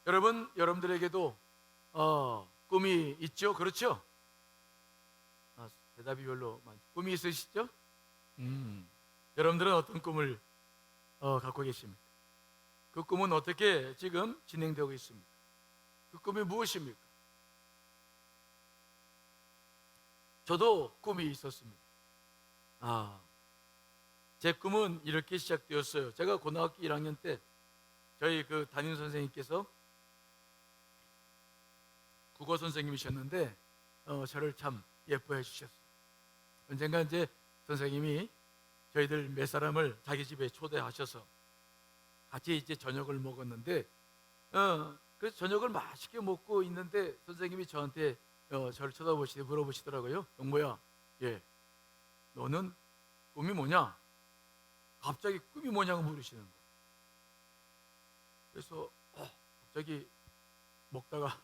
여러분들에게도 꿈이 있죠? 그렇죠? 대답이 별로 많죠. 꿈이 있으시죠? 여러분들은 어떤 꿈을 갖고 계십니까? 그 꿈은 어떻게 지금 진행되고 있습니까? 그 꿈이 무엇입니까? 저도 꿈이 있었습니다. 제 꿈은 이렇게 시작되었어요. 제가 고등학교 1학년 때 저희 그 담임 선생님께서 국어 선생님이셨는데 저를 참 예뻐해 주셨어요. 언젠가 이제 선생님이 저희들 몇 사람을 자기 집에 초대하셔서 같이 이제 저녁을 먹었는데 그 저녁을 맛있게 먹고 있는데 선생님이 저한테 저를 쳐다보시고 물어보시더라고요. 영모야, 너는 꿈이 뭐냐? 갑자기 꿈이 뭐냐고 물으시는 거예요. 그래서 갑자기 먹다가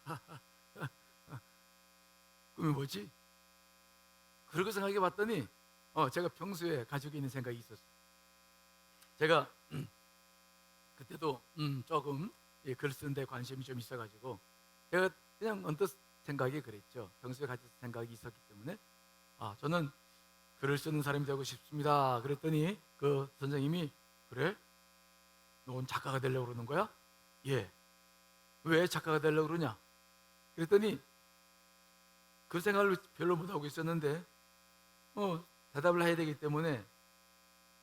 꿈이 뭐지? 그러고 생각해 봤더니 제가 평소에 가지고 있는 생각이 있었어요. 제가 그때도 조금 글 쓰는 데 관심이 좀 있어가지고 제가 그냥 언뜻 생각이 그랬죠. 평소에 가진 생각이 있었기 때문에 저는 글을 쓰는 사람이 되고 싶습니다. 그랬더니 그 선생님이, 그래? 넌 작가가 되려고 그러는 거야? 예. 왜 작가가 되려고 그러냐? 그랬더니 그 생각을 별로 못하고 있었는데 대답을 해야 되기 때문에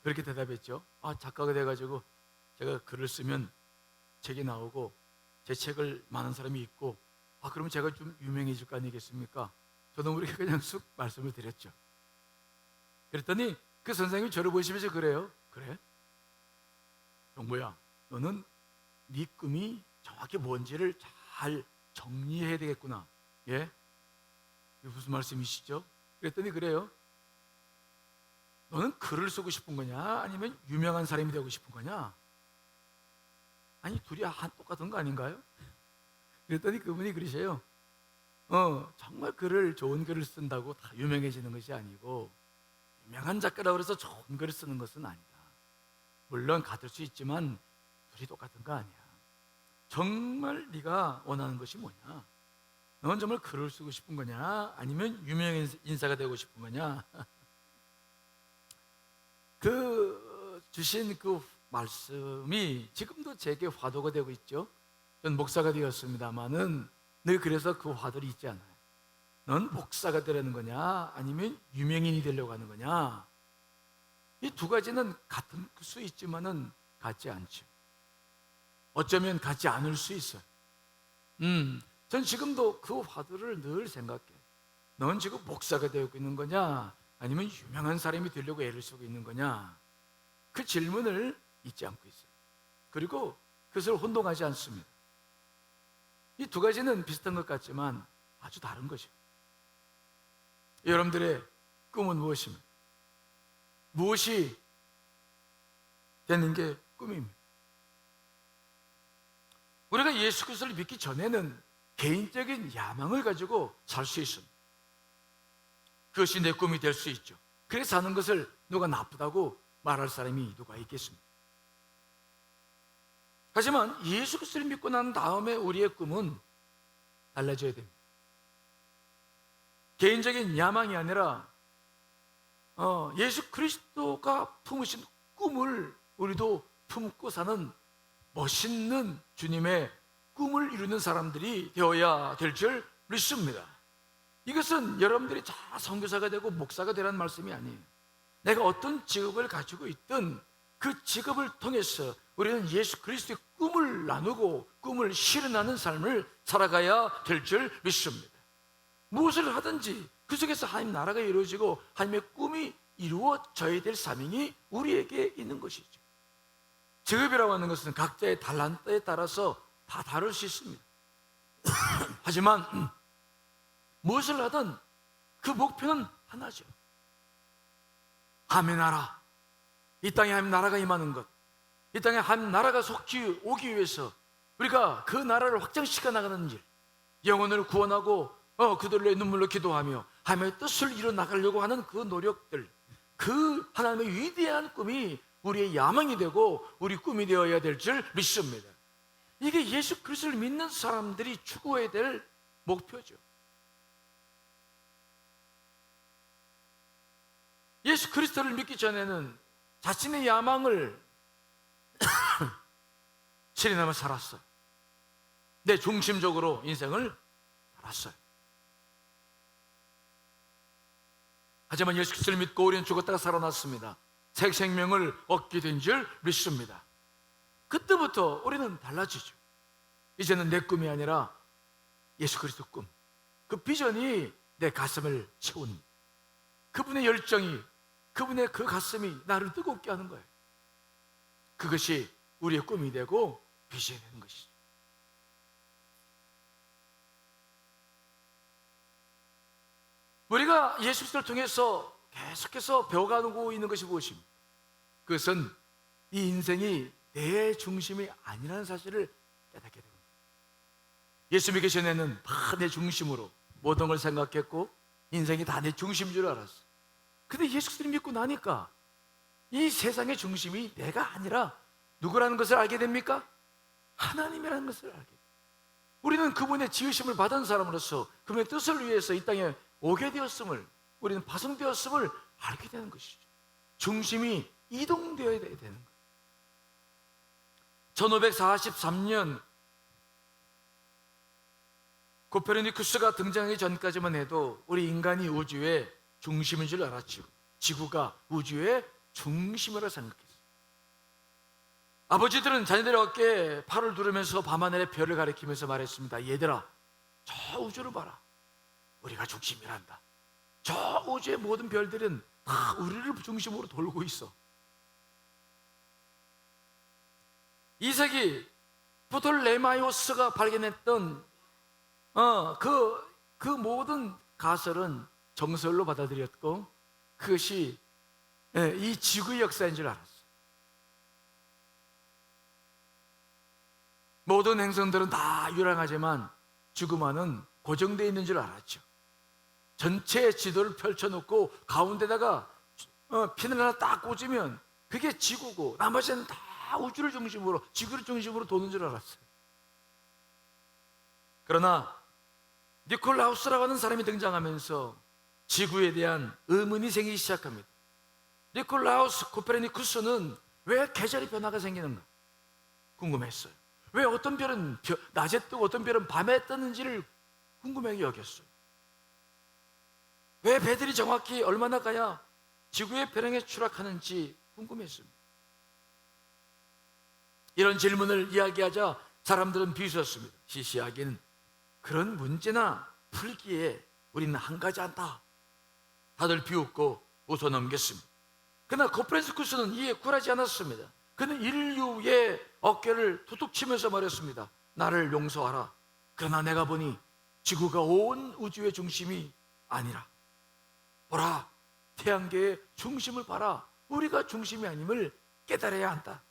그렇게 대답했죠. 작가가 돼가지고 제가 글을 쓰면 책이 나오고 제 책을 많은 사람이 읽고 그러면 제가 좀 유명해질 거 아니겠습니까? 저도 모르게 그냥 쑥 말씀을 드렸죠. 그랬더니 그 선생님이 저를 보시면서 그래요. 그래? 영모야, 너는 네 꿈이 정확히 뭔지를 잘 정리해야 되겠구나. 예? 이게 무슨 말씀이시죠? 그랬더니 그래요. 너는 글을 쓰고 싶은 거냐? 아니면 유명한 사람이 되고 싶은 거냐? 아니, 둘이 똑같은 거 아닌가요? 그랬더니 그분이 그러세요. 정말 좋은 글을 쓴다고 다 유명해지는 것이 아니고 유명한 작가라고 해서 좋은 글을 쓰는 것은 아니다. 물론 같을 수 있지만 둘이 똑같은 거 아니야. 정말 네가 원하는 것이 뭐냐? 넌 정말 글을 쓰고 싶은 거냐? 아니면 유명 인사가 되고 싶은 거냐? 주신 그 말씀이 지금도 제게 화두가 되고 있죠. 전 목사가 되었습니다마는 늘 그래서 그 화두를 잊지 않아요. 넌 목사가 되려는 거냐? 아니면 유명인이 되려고 하는 거냐? 이 두 가지는 같을 수 있지만은 같지 않죠. 어쩌면 같지 않을 수 있어요. 전 지금도 그 화두를 늘 생각해요. 넌 지금 목사가 되고 있는 거냐? 아니면 유명한 사람이 되려고 애를 쓰고 있는 거냐? 그 질문을 잊지 않고 있어요. 그리고 그것을 혼동하지 않습니다. 이 두 가지는 비슷한 것 같지만 아주 다른 것이에요. 여러분들의 꿈은 무엇입니까? 무엇이 되는 게 꿈입니다. 우리가 예수 그리스도를 믿기 전에는 개인적인 야망을 가지고 살 수 있습니다. 그것이 내 꿈이 될 수 있죠. 그래서 사는 것을 누가 나쁘다고 말할 사람이 누가 있겠습니까? 하지만 예수 그리스도를 믿고 난 다음에 우리의 꿈은 달라져야 됩니다. 개인적인 야망이 아니라 예수 그리스도가 품으신 꿈을 우리도 품고 사는 멋있는 주님의 꿈을 이루는 사람들이 되어야 될 줄 믿습니다. 이것은 여러분들이 다 선교사가 되고 목사가 되라는 말씀이 아니에요. 내가 어떤 직업을 가지고 있든 그 직업을 통해서 우리는 예수 그리스도의 꿈을 나누고 꿈을 실현하는 삶을 살아가야 될 줄 믿습니다. 무엇을 하든지 그 속에서 하나님 나라가 이루어지고 하나님의 꿈이 이루어져야 될 사명이 우리에게 있는 것이죠. 직업이라고 하는 것은 각자의 달란트에 따라서 다 다를 수 있습니다. 하지만 무엇을 하든 그 목표는 하나죠. 하나님의 나라, 이 땅에 하나님 나라가 임하는 것, 이 땅에 하나님 나라가 속히 오기 위해서 우리가 그 나라를 확장시켜 나가는 일, 영혼을 구원하고 그들의 눈물로 기도하며 하나님의 뜻을 이뤄 나가려고 하는 그 노력들, 그 하나님의 위대한 꿈이 우리의 야망이 되고 우리 꿈이 되어야 될 줄 믿습니다. 이게 예수 그리스도를 믿는 사람들이 추구해야 될 목표죠. 예수 그리스도를 믿기 전에는 자신의 야망을 실현하며 살았어요. 내 중심적으로 인생을 살았어요. 하지만 예수 그리스도를 믿고 우리는 죽었다가 살아났습니다. 새 생명을 얻게 된 줄 믿습니다. 그때부터 우리는 달라지죠. 이제는 내 꿈이 아니라 예수 그리스도 꿈, 그 비전이 내 가슴을 채운, 그분의 열정이, 그분의 그 가슴이 나를 뜨겁게 하는 거예요. 그것이 우리의 꿈이 되고 비전이 되는 것이죠. 우리가 예수 그리스도를 통해서 계속해서 배워가고 있는 것이 무엇입니까? 그것은 이 인생이 내 중심이 아니라는 사실을 깨닫게 됩니다. 예수 믿기 전에는 다 내 중심으로 모든 걸 생각했고 인생이 다 내 중심인 줄 알았어. 근데 예수 그리스도를 믿고 나니까 이 세상의 중심이 내가 아니라 누구라는 것을 알게 됩니까? 하나님이라는 것을 알게 됩니다. 우리는 그분의 지으심을 받은 사람으로서 그분의 뜻을 위해서 이 땅에 오게 되었음을, 우리는 파송되었음을 알게 되는 것이죠. 중심이 이동되어야 되는 거예요. 1543년 코페르니쿠스가 등장하기 전까지만 해도 우리 인간이 우주의 중심인 줄 알았죠. 지구가 우주의 중심이라고 생각했어요. 아버지들은 자녀들의 어깨에 팔을 두르면서 밤하늘의 별을 가리키면서 말했습니다. 얘들아, 저 우주를 봐라. 우리가 중심이란다. 저 우주의 모든 별들은 다 우리를 중심으로 돌고 있어. 2세기 프톨레마이오스가 발견했던 그 모든 가설은 정설로 받아들였고 그것이 이 지구의 역사인 줄 알았어요. 모든 행성들은 다 유랑하지만 지구만은 고정되어 있는 줄 알았죠. 전체 지도를 펼쳐놓고 가운데다가 핀을 하나 딱 꽂으면 그게 지구고 나머지는 다 우주를 중심으로, 지구를 중심으로 도는 줄 알았어요. 그러나 니콜라우스라고 하는 사람이 등장하면서 지구에 대한 의문이 생기기 시작합니다. 니콜라우스 코페르니쿠스는 왜 계절의 변화가 생기는가 궁금했어요. 왜 어떤 별은 낮에 뜨고 어떤 별은 밤에 뜨는지를 궁금하게 여겼어요. 왜 배들이 정확히 얼마나 가야 지구의 배경에 추락하는지 궁금했습니다. 이런 질문을 이야기하자 사람들은 비웃었습니다. 시시하기는 그런 문제나 풀기에 우리는 한가지 않다. 다들 비웃고 웃어넘겼습니다. 그러나 코페르니쿠스는 이에 굴하지 않았습니다. 그는 인류의 어깨를 툭툭 치면서 말했습니다. 나를 용서하라. 그러나 내가 보니 지구가 온 우주의 중심이 아니라, 보라, 태양계의 중심을 봐라. 우리가 중심이 아님을 깨달아야 한다.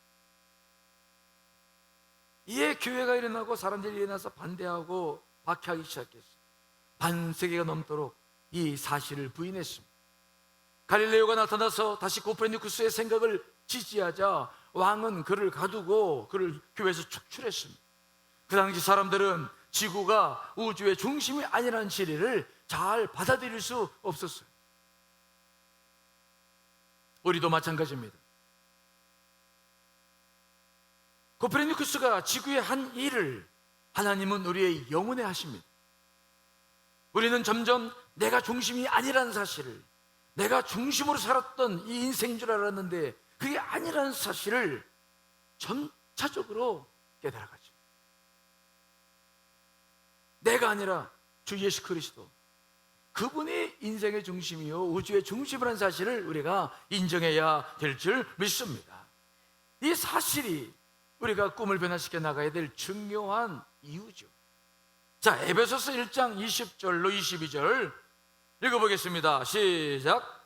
이에 교회가 일어나고 사람들이 일어나서 반대하고 박해하기 시작했어요. 반세기가 넘도록 이 사실을 부인했습니다. 갈릴레오가 나타나서 다시 코페르니쿠스의 생각을 지지하자 왕은 그를 가두고 그를 교회에서 축출했습니다. 그 당시 사람들은 지구가 우주의 중심이 아니라는 진리를 잘 받아들일 수 없었어요. 우리도 마찬가지입니다. 코페르니쿠스가 지구의 한 일을 하나님은 우리의 영혼에 하십니다. 우리는 점점 내가 중심이 아니라는 사실을, 내가 중심으로 살았던 이 인생인 줄 알았는데 그게 아니라는 사실을 점차적으로 깨달아가죠. 내가 아니라 주 예수 그리스도, 그분이 인생의 중심이요 우주의 중심이라는 사실을 우리가 인정해야 될 줄 믿습니다. 이 사실이 우리가 꿈을 변화시켜 나가야 될 중요한 이유죠. 자, 에베소서 1장 20절로 22절 읽어보겠습니다. 시작.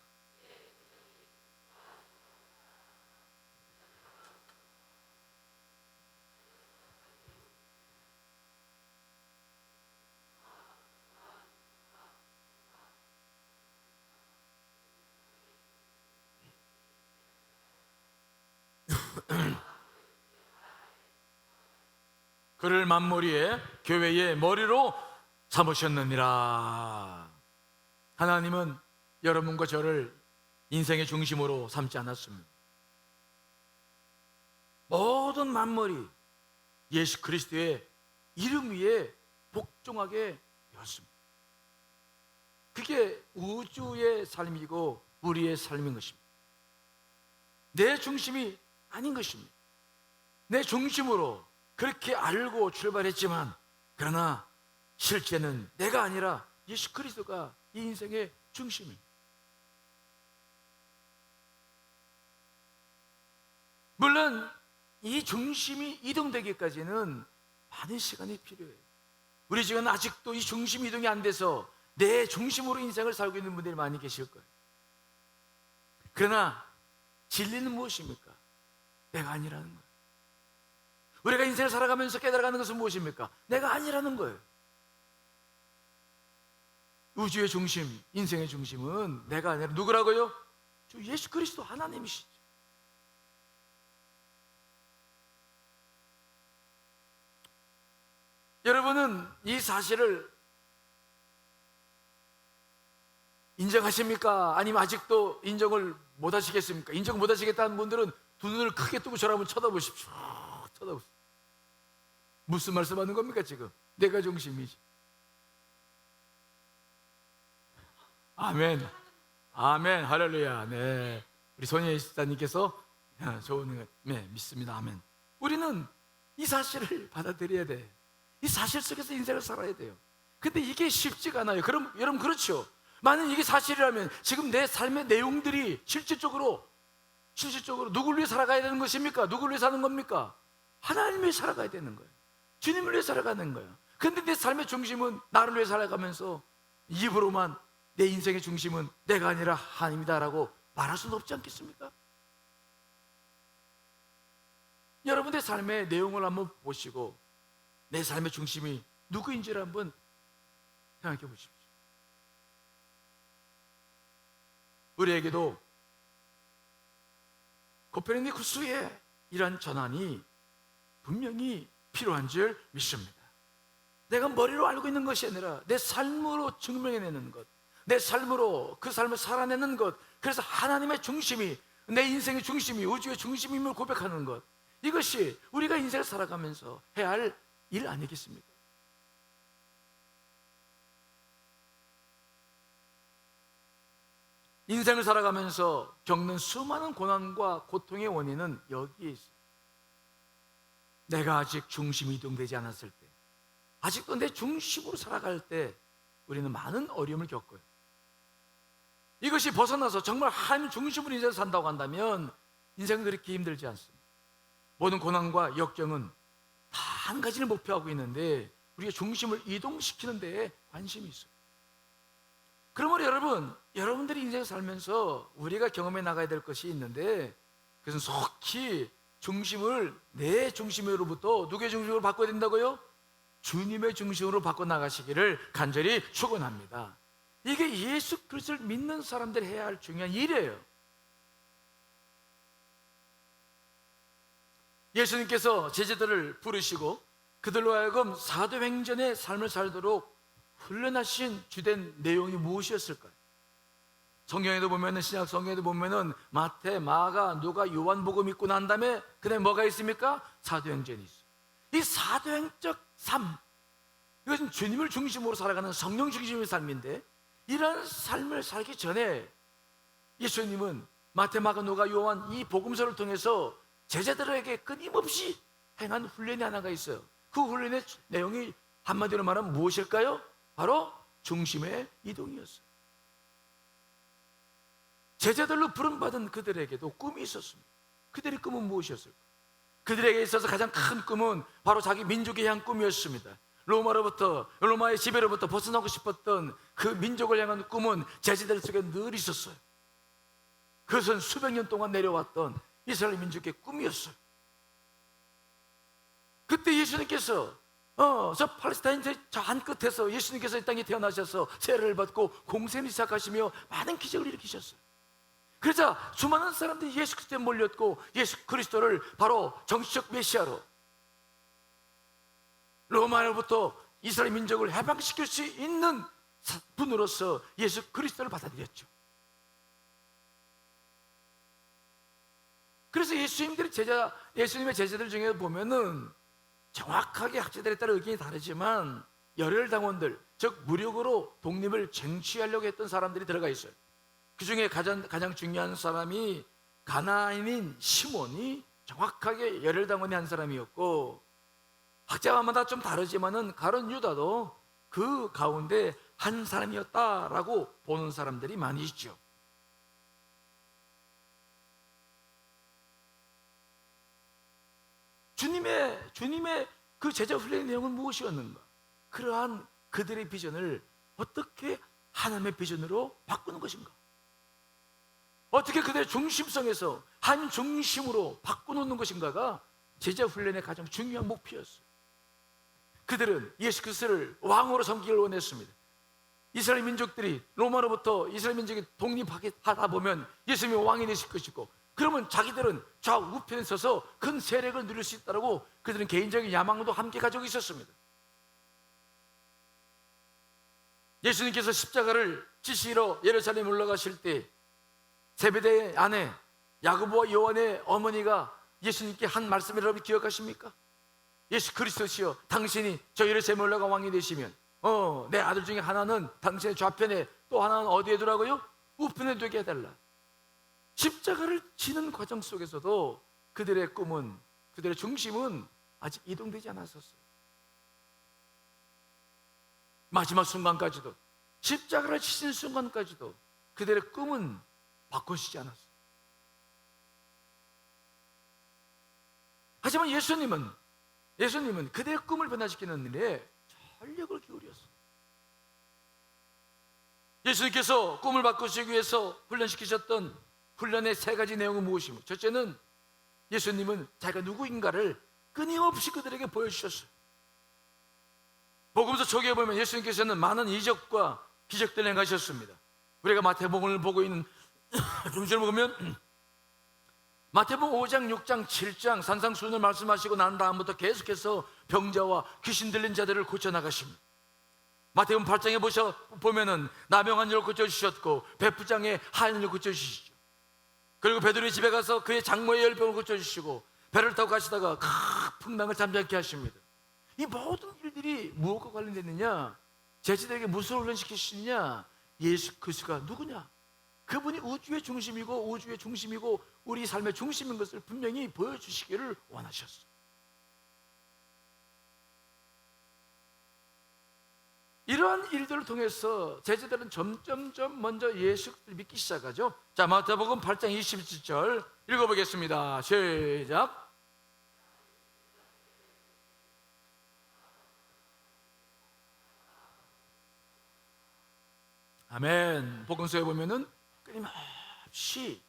그를 만머리에 교회의 머리로 삼으셨느니라. 하나님은 여러분과 저를 인생의 중심으로 삼지 않았습니다. 모든 만머리 예수 그리스도의 이름 위에 복종하게 되었습니다. 그게 우주의 삶이고 우리의 삶인 것입니다. 내 중심이 아닌 것입니다. 내 중심으로 그렇게 알고 출발했지만, 그러나 실제는 내가 아니라 예수 그리스도가 이 인생의 중심입니다. 물론 이 중심이 이동되기까지는 많은 시간이 필요해요. 우리 지금 아직도 이 중심 이동이 안 돼서 내 중심으로 인생을 살고 있는 분들이 많이 계실 거예요. 그러나 진리는 무엇입니까? 내가 아니라는 거예요. 우리가 인생을 살아가면서 깨달아가는 것은 무엇입니까? 내가 아니라는 거예요. 우주의 중심, 인생의 중심은 내가 아니라 누구라고요? 주 예수 그리스도 하나님이시죠. 여러분은 이 사실을 인정하십니까? 아니면 아직도 인정을 못 하시겠습니까? 인정 못 하시겠다는 분들은 두 눈을 크게 뜨고 저를 한번 쳐다보십시오. 쳐다보십시오. 무슨 말씀하는 겁니까 지금? 내가 중심이지. 아멘. 아멘. 할렐루야. 네. 우리 손예 시사님께서 좋은 믿습니다. 아멘. 우리는 이 사실을 받아들여야 돼. 이 사실 속에서 인생을 살아야 돼요. 근데 이게 쉽지가 않아요. 그럼 여러분 그렇죠. 만약 이게 사실이라면 지금 내 삶의 내용들이 실질적으로 누구를 위해 살아가야 되는 것입니까? 누구를 위해 사는 겁니까? 하나님을 위해 살아가야 되는 거예요. 주님을 위해 살아가는 거예요. 근데 내 삶의 중심은 나를 위해 살아가면서 입으로만 내 인생의 중심은 내가 아니라 하나님이다라고 말할 수는 없지 않겠습니까? 여러분의 삶의 내용을 한번 보시고 내 삶의 중심이 누구인지를 한번 생각해 보십시오. 우리에게도 코페르니쿠스의 이러한 전환이 분명히 필요한 줄 믿습니다. 내가 머리로 알고 있는 것이 아니라 내 삶으로 증명해내는 것, 내 삶으로 그 삶을 살아내는 것, 그래서 하나님의 중심이, 내 인생의 중심이 우주의 중심임을 고백하는 것, 이것이 우리가 인생을 살아가면서 해야 할 일 아니겠습니까? 인생을 살아가면서 겪는 수많은 고난과 고통의 원인은 여기에 있어요. 내가 아직 중심이 이동되지 않았을 때, 아직도 내 중심으로 살아갈 때 우리는 많은 어려움을 겪어요. 이것이 벗어나서 정말 하나님 중심으로 인생을 산다고 한다면 인생은 그렇게 힘들지 않습니다. 모든 고난과 역경은 다 한 가지를 목표하고 있는데 우리가 중심을 이동시키는 데에 관심이 있어요. 그러므로 여러분들이 인생을 살면서 우리가 경험해 나가야 될 것이 있는데, 그것은 속히 중심을 내 중심으로부터 누구의 중심으로 바꿔야 된다고요? 주님의 중심으로 바꿔 나가시기를 간절히 축원합니다. 이게 예수 그리스도를 믿는 사람들이 해야 할 중요한 일이에요. 예수님께서 제자들을 부르시고 그들로 하여금 사도행전의 삶을 살도록 훈련하신 주된 내용이 무엇이었을까요? 성경에도 보면은, 신약 성경에도 보면은 마태, 마가, 누가, 요한복음 있고 난 다음에 그다음에 뭐가 있습니까? 사도행전이 있어요. 이 사도행적 삶, 이것은 주님을 중심으로 살아가는 성령 중심의 삶인데, 이런 삶을 살기 전에 예수님은 마태, 마가, 누가, 요한 이 복음서를 통해서 제자들에게 끊임없이 행한 훈련이 하나가 있어요. 그 훈련의 내용이 한마디로 말하면 무엇일까요? 바로 중심의 이동이었어요. 제자들로 부름받은 그들에게도 꿈이 있었습니다. 그들의 꿈은 무엇이었을까? 그들에게 있어서 가장 큰 꿈은 바로 자기 민족에 향한 꿈이었습니다. 로마의 지배로부터 벗어나고 싶었던 그 민족을 향한 꿈은 제자들 속에 늘 있었어요. 그것은 수백 년 동안 내려왔던 이스라엘 민족의 꿈이었어요. 그때 예수님께서 저 팔레스타인 저 한 끝에서 예수님께서 이 땅에 태어나셔서 세례를 받고 공생을 시작하시며 많은 기적을 일으키셨어요. 그러자 수많은 사람들이 예수 그리스도에 몰렸고 예수 그리스도를 바로 정치적 메시아로, 로마로부터 이스라엘 민족을 해방시킬 수 있는 분으로서 예수 그리스도를 받아들였죠. 그래서 예수님의 제자들 중에 보면은 정확하게 학자들에 따라 의견이 다르지만 열혈당원들, 즉 무력으로 독립을 쟁취하려고 했던 사람들이 들어가 있어요. 그 중에 가장 중요한 사람이 가나안인 시몬이 정확하게 열혈당원의 한 사람이었고, 학자마다 좀 다르지만은 가룟 유다도 그 가운데 한 사람이었다라고 보는 사람들이 많이 있죠. 주님의 그 제자 훈련의 내용은 무엇이었는가? 그러한 그들의 비전을 어떻게 하나님의 비전으로 바꾸는 것인가? 어떻게 그들의 중심성에서 한 중심으로 바꿔놓는 것인가가 제자 훈련의 가장 중요한 목표였어요. 그들은 예수 그리스도를 왕으로 섬기기를 원했습니다. 이스라엘 민족들이 로마로부터 이스라엘 민족이 독립하다 보면 예수님이 왕이 되실 것이고, 그러면 자기들은 좌우편에 서서 큰 세력을 누릴 수 있다고 그들은 개인적인 야망도 함께 가지고 있었습니다. 예수님께서 십자가를 지시러 예루살렘에 올라가실 때 세베대의 아내 야고보와 요한의 어머니가 예수님께 한 말씀을 여러분 기억하십니까? 예수 그리스도시여, 당신이 저 예루살렘에 올라가 왕이 되시면 내 아들 중에 하나는 당신의 좌편에, 또 하나는 어디에 두라고요? 우편에 두게 해달라. 십자가를 지는 과정 속에서도 그들의 꿈은, 그들의 중심은 아직 이동되지 않았었어요. 마지막 순간까지도, 십자가를 치신 순간까지도 그들의 꿈은 바꾸시지 않았어요. 하지만 예수님은 그들의 꿈을 변화시키는 일에 전력을 기울였어요. 예수님께서 꿈을 바꾸시기 위해서 훈련시키셨던 훈련의 세 가지 내용은 무엇입니까? 첫째는 예수님은 자기가 누구인가를 끊임없이 그들에게 보여주셨어요. 복음서 초기에 보면 예수님께서는 많은 이적과 기적들을 행하셨습니다. 우리가 마태복음을 보고 있는 중심을 보면 마태복음 5장, 6장, 7장 산상수훈을 말씀하시고 난 다음부터 계속해서 병자와 귀신 들린 자들을 고쳐나가십니다. 마태복음 8장에 보면은 나병한 이를 고쳐주셨고 배부장의 하얀 이를 고쳐주시죠. 그리고 베드로의 집에 가서 그의 장모의 열병을 고쳐주시고 배를 타고 가시다가 풍랑을 잠잠케 하십니다. 이 모든 일들이 무엇과 관련됐느냐? 제자들에게 무엇을 훈련시키시느냐? 예수 그리스도가 누구냐? 그분이 우주의 중심이고 우리 삶의 중심인 것을 분명히 보여주시기를 원하셨어요. 이러한 일들을 통해서 제자들은 점점점 먼저 예수 그리스도를 믿기 시작하죠. 자, 마태복음 8장 27절 읽어보겠습니다. 시작. 아멘. 복음서에 보면은 끊임없이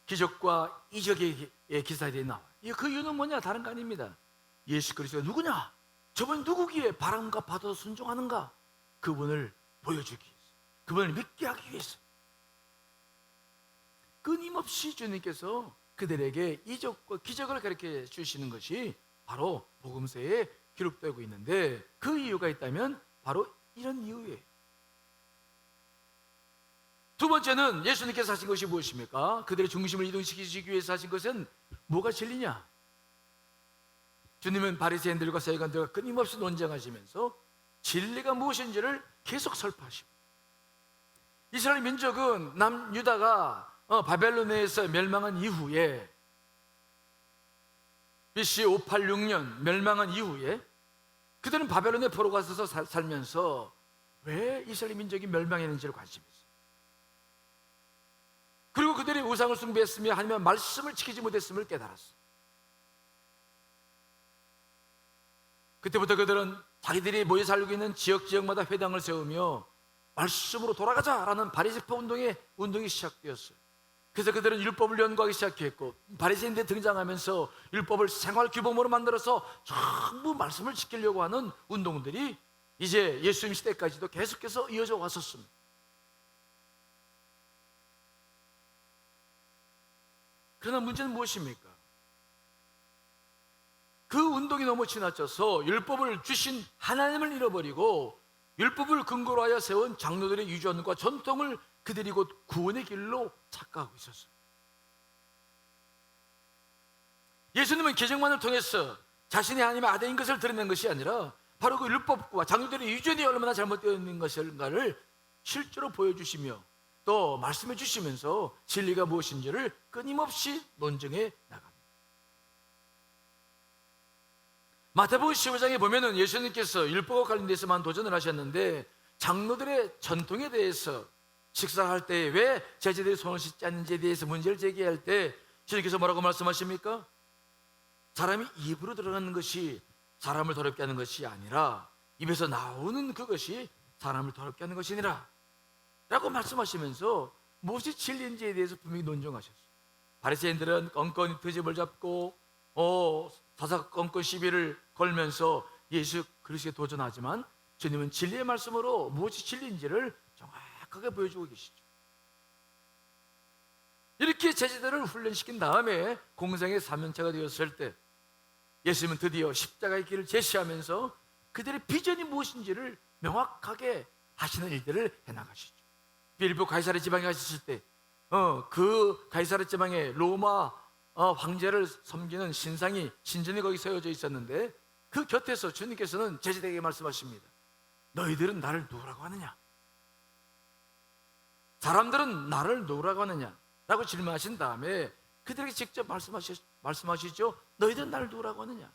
기적과 이적의 기사들이 나와요. 그 이유는 뭐냐? 다른 거 아닙니다. 예수 그리스도가 누구냐? 저분이 누구기에 바람과 바다도 순종하는가? 그분을 보여주기 위해서, 그분을 믿게 하기 위해서 끊임없이 주님께서 그들에게 이적과 기적을 가르쳐 주시는 것이 바로 복음서에 기록되고 있는데, 그 이유가 있다면 바로 이런 이유예요. 두 번째는 예수님께서 하신 것이 무엇입니까? 그들의 중심을 이동시키기 위해서 하신 것은 뭐가 진리냐? 주님은 바리새인들과 서기관들과 끊임없이 논쟁하시면서 진리가 무엇인지를 계속 설파하십니다. 이스라엘 민족은 남유다가 바벨론에서 멸망한 이후에, BC 586년 멸망한 이후에 그들은 바벨론에 포로 가서 살면서 왜 이스라엘 민족이 멸망했는지를 관심했어요. 그리고 그들이 우상을 숭배했으며 하나님의 말씀을 지키지 못했음을 깨달았어요. 그때부터 그들은 자기들이 모여 살고 있는 지역마다 회당을 세우며 말씀으로 돌아가자라는 바리새파 운동이 시작되었어요. 그래서 그들은 율법을 연구하기 시작했고, 바리새인들이 등장하면서 율법을 생활 규범으로 만들어서 전부 말씀을 지키려고 하는 운동들이 이제 예수님 시대까지도 계속해서 이어져 왔었습니다. 그러나 문제는 무엇입니까? 그 운동이 너무 지나쳐서 율법을 주신 하나님을 잃어버리고 율법을 근거로 하여 세운 장로들의 유전과 전통을 그들이 곧 구원의 길로 착각하고 있었어요. 예수님은 계정만을 통해서 자신이 하나님의 아들인 것을 드러낸 것이 아니라 바로 그 율법과 장로들의 유전이 얼마나 잘못되어 있는 것인가를 실제로 보여주시며 또 말씀해 주시면서 진리가 무엇인지를 끊임없이 논증해 나갑니다. 마태복음 15장에 보면은 예수님께서 율법과 관련돼서만 도전을 하셨는데 장로들의 전통에 대해서 식사할 때 왜 제자들이 손을 씻지 않는지에 대해서 문제를 제기할 때 주님께서 뭐라고 말씀하십니까? 사람이 입으로 들어가는 것이 사람을 더럽게 하는 것이 아니라 입에서 나오는 그것이 사람을 더럽게 하는 것이니라 라고 말씀하시면서 무엇이 진리인지에 대해서 분명히 논증하셨어요. 바리새인들은 껌껌이 트집을 잡고 사사건건 시비를 걸면서 예수 그리스도에 도전하지만 주님은 진리의 말씀으로 무엇이 진리인지를 정확하게 보여주고 계시죠. 이렇게 제자들을 훈련시킨 다음에 공생의 3년차가 되었을 때 예수님은 드디어 십자가의 길을 제시하면서 그들의 비전이 무엇인지를 명확하게 하시는 일들을 해나가시죠. 빌보 가이사랴 지방에 가셨을 때 그 가이사랴 지방에 로마 황제를 섬기는 신전이 거기 세워져 있었는데 그 곁에서 주님께서는 제자들에게 말씀하십니다. 너희들은 나를 누구라고 하느냐? 사람들은 나를 누구라고 하느냐? 라고 질문하신 다음에 그들에게 직접 말씀하시죠. 너희들은 나를 누구라고 하느냐?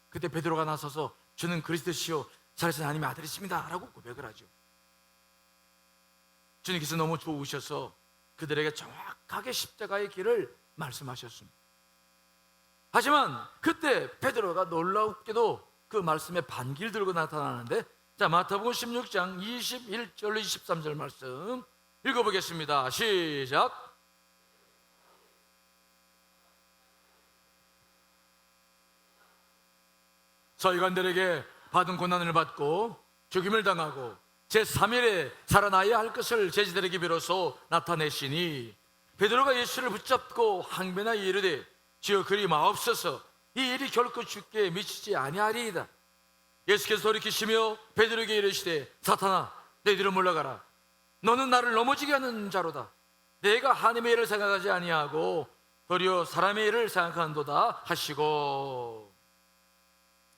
그때 베드로가 나서서 주는 그리스도시요 살아계신 하나님의 아들이십니다 라고 고백을 하죠. 주님께서 너무 좋으셔서 그들에게 정확하게 십자가의 길을 말씀하셨습니다. 하지만 그때 베드로가 놀랍게도 그 말씀에 반기를 들고 나타나는데, 자, 마태복음 16장 21절 23절 말씀 읽어보겠습니다. 시작. 서기관들에게 받은 고난을 받고 죽임을 당하고 제3일에 살아나야 할 것을 제자들에게 비로소 나타내시니 베드로가 예수를 붙잡고 항변하여 이르되 주여 그리 마옵소서 이 일이 결코 죽게 미치지 아니하리이다. 예수께서 돌이키시며 베드로에게 이르시되 사탄아 너희들은 물러가라. 너는 나를 넘어지게 하는 자로다. 내가 하나님의 일을 생각하지 아니하고 도리어 사람의 일을 생각하는도다 하시고,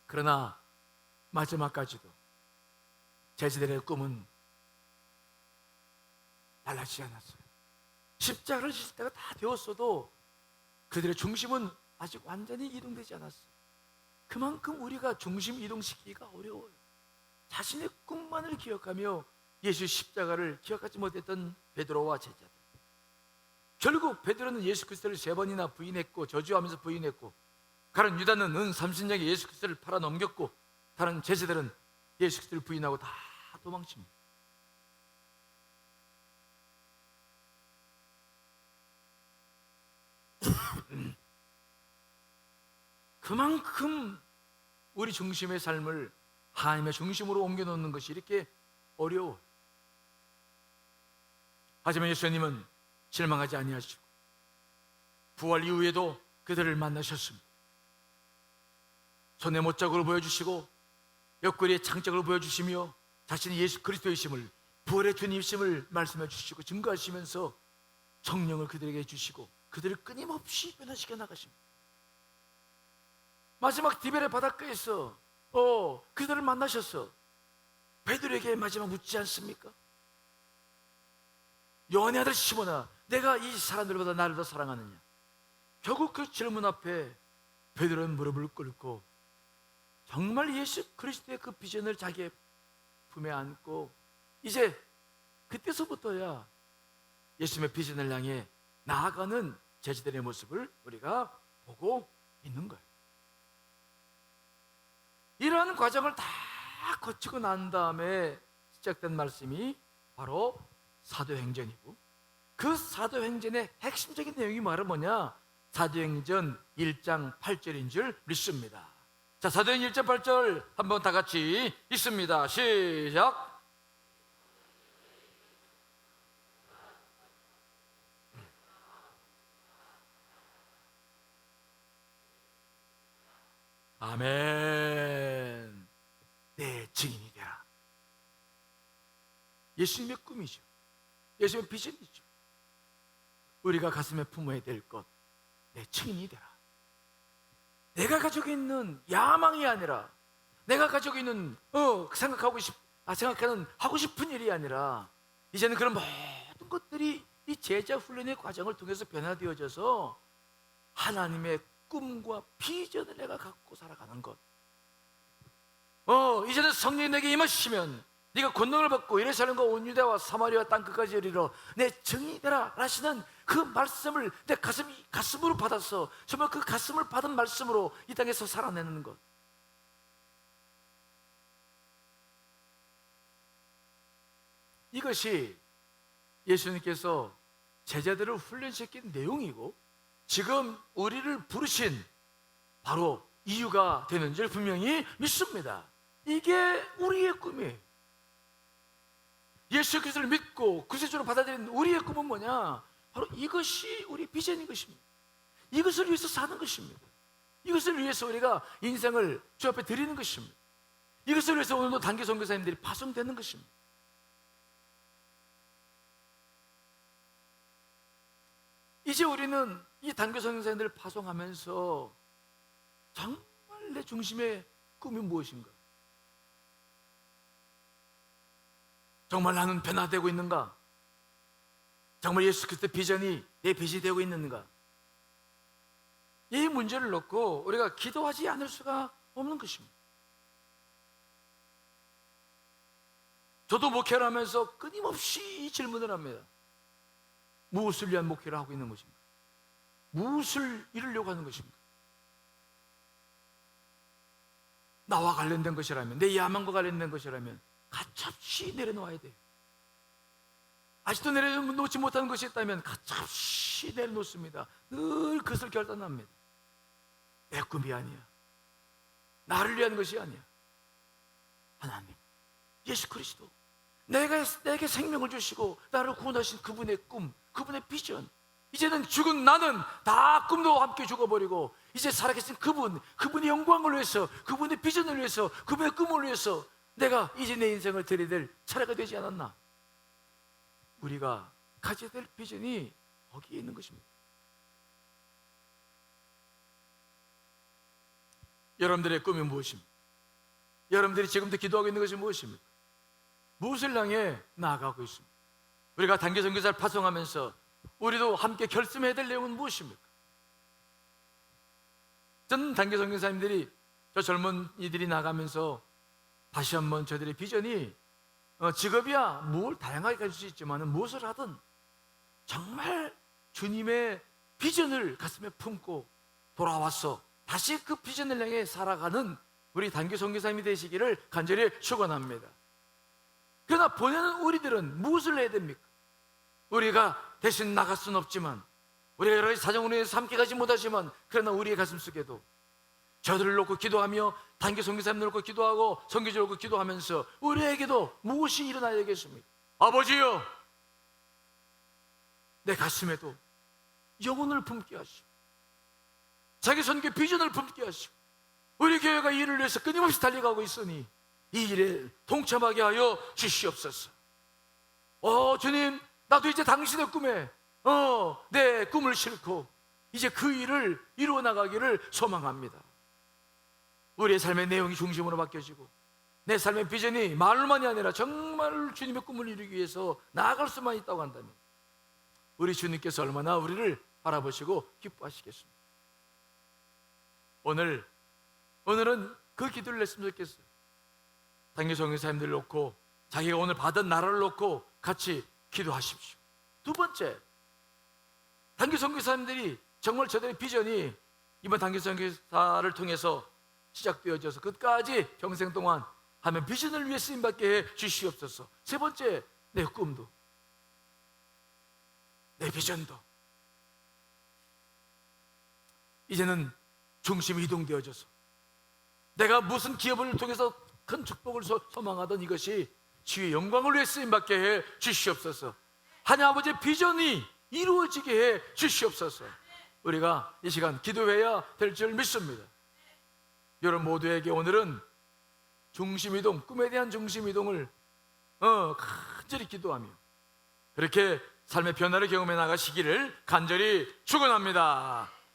그러나 마지막까지도 제자들의 꿈은 달라지지 않았어요. 십자가를 지실 때가 다 되었어도 그들의 중심은 아직 완전히 이동되지 않았어요. 그만큼 우리가 중심 이동시키기가 어려워요. 자신의 꿈만을 기억하며 예수 십자가를 기억하지 못했던 베드로와 제자들, 결국 베드로는 예수 그리스도를 3번이나 부인했고 저주하면서 부인했고, 가른 유다는 은 30냥에 예수 그리스도를 팔아 넘겼고, 다른 제자들은 예수 그리스도를 부인하고 다 도망칩니다. 그만큼 우리 중심의 삶을 하나님의 중심으로 옮겨놓는 것이 이렇게 어려워요. 하지만 예수님은 실망하지 아니하시고 부활 이후에도 그들을 만나셨습니다. 손의 못자국을 보여주시고 옆구리의 창자국을 보여주시며 자신이 예수 그리스도이심을, 부활의 주님이심을 말씀해 주시고 증거하시면서 성령을 그들에게 주시고 그들을 끊임없이 변화시켜 나가십니다. 마지막 디베레 바닷가에서 그들을 만나셨어. 베드로에게 마지막 묻지 않습니까? 요한의 아들 시몬아, 내가 이 사람들보다 나를 더 사랑하느냐? 결국 그 질문 앞에 베드로는 무릎을 꿇고 정말 예수 그리스도의 그 비전을 자기의 품에 안고 이제 그때서부터야 예수님의 비전을 향해 나아가는 제자들의 모습을 우리가 보고 있는 거예요. 이러한 과정을 다 거치고 난 다음에 시작된 말씀이 바로 사도행전이고, 그 사도행전의 핵심적인 내용이 뭐냐? 사도행전 1장 8절인 줄 믿습니다. 자, 사도행전 1장 8절 한번 다 같이 읽습니다. 시작. 아멘. 예수님의 꿈이죠. 예수님의 비전이죠. 우리가 가슴에 품어야 될 것, 내 증인이 되라. 내가 가지고 있는 야망이 아니라, 내가 가지고 있는 생각하는 하고 싶은 일이 아니라, 이제는 그런 모든 것들이 이 제자 훈련의 과정을 통해서 변화되어져서 하나님의 꿈과 비전을 내가 갖고 살아가는 것. 이제는 성령이 내게 임하시면 네가 권능을 받고 예루살렘과 온 유대와 사마리아 땅 끝까지 이르러 내 증인이 되라 하시는 그 말씀을 내 가슴으로 받아서 정말 그 가슴을 받은 말씀으로 이 땅에서 살아내는 것. 이것이 예수님께서 제자들을 훈련시킨 내용이고 지금 우리를 부르신 바로 이유가 되는 줄 분명히 믿습니다. 이게 우리의 꿈이에요. 예수 그리스도를 믿고 구세주로 받아들인 우리의 꿈은 뭐냐? 바로 이것이 우리 비전인 것입니다. 이것을 위해서 사는 것입니다. 이것을 위해서 우리가 인생을 주 앞에 드리는 것입니다. 이것을 위해서 오늘도 단기 선교사님들이 파송되는 것입니다. 이제 우리는 이 단기 선교사님들을 파송하면서 정말 내 중심의 꿈이 무엇인가? 정말 나는 변화되고 있는가? 정말 예수 그리스도의 비전이 내 비전이 되고 있는가? 이 문제를 놓고 우리가 기도하지 않을 수가 없는 것입니다. 저도 목회를 하면서 끊임없이 이 질문을 합니다. 무엇을 위한 목회를 하고 있는 것입니까? 무엇을 이루려고 하는 것입니까? 나와 관련된 것이라면, 내 야망과 관련된 것이라면 가차없이 내려놓아야 돼요. 아직도 내려놓지 못하는 것이 있다면 가차없이 내려놓습니다. 늘 그것을 결단합니다. 내 꿈이 아니야. 나를 위한 것이 아니야. 하나님, 예수 그리스도, 내게 생명을 주시고 나를 구원하신 그분의 꿈, 그분의 비전. 이제는 죽은 나는 다 꿈도 함께 죽어버리고 이제 살아계신 그분의 영광을 위해서, 그분의 비전을 위해서, 그분의 꿈을 위해서 내가 이제 내 인생을 들이댈 차례가 되지 않았나? 우리가 가져야 될 비전이 거기에 있는 것입니다. 여러분들의 꿈이 무엇입니까? 여러분들이 지금도 기도하고 있는 것이 무엇입니까? 무엇을 향해 나아가고 있습니까? 우리가 단기 선교사를 파송하면서 우리도 함께 결심해야 될 내용은 무엇입니까? 저는 단기 선교사님들이, 저 젊은 이들이 나가면서 다시 한번 저들의 비전이 직업이야 뭘 다양하게 가질 수 있지만 무엇을 하든 정말 주님의 비전을 가슴에 품고 돌아와서 다시 그 비전을 향해 살아가는 우리 단기 선교사님이 되시기를 간절히 축원합니다. 그러나 보내는 우리들은 무엇을 해야 됩니까? 우리가 대신 나갈 수는 없지만, 우리가 여러 가지 사정으로 인해서 함께 가지 못하지만, 그러나 우리의 가슴 속에도 저들을 놓고 기도하며 단기 선교사님을 놓고 기도하고 선교지를 놓고 기도하면서 우리에게도 무엇이 일어나야 되겠습니까? 아버지요, 내 가슴에도 영혼을 품게 하시고 자기 선교 비전을 품게 하시고 우리 교회가 이 일을 위해서 끊임없이 달려가고 있으니 이 일에 동참하게 하여 주시옵소서. 주님, 나도 이제 당신의 꿈에 내 꿈을 싣고 이제 그 일을 이루어 나가기를 소망합니다. 우리의 삶의 내용이 중심으로 바뀌어지고 내 삶의 비전이 말로만이 아니라 정말 주님의 꿈을 이루기 위해서 나아갈 수만 있다고 한다면 우리 주님께서 얼마나 우리를 바라보시고 기뻐하시겠습니까? 오늘은 그 기도를 냈으면 좋겠어요. 단기 선교사님들을 놓고 자기가 오늘 받은 나라를 놓고 같이 기도하십시오. 두 번째, 단기 선교사님들이 정말 저들의 비전이 이번 단기 선교사를 통해서 시작되어져서 끝까지 평생 동안 하면 비전을 위해 쓰임받게 해 주시옵소서. 세 번째, 내 꿈도, 내 비전도 이제는 중심이 이동되어져서 내가 무슨 기업을 통해서 큰 축복을 소망하던 이것이 주의 영광을 위해 쓰임받게 해 주시옵소서. 하나님 아버지의 비전이 이루어지게 해 주시옵소서. 우리가 이 시간 기도해야 될 줄 믿습니다. 여러분 모두에게 오늘은 중심이동, 꿈에 대한 중심이동을 간절히 기도하며 그렇게 삶의 변화를 경험해 나가시기를 간절히 축원합니다.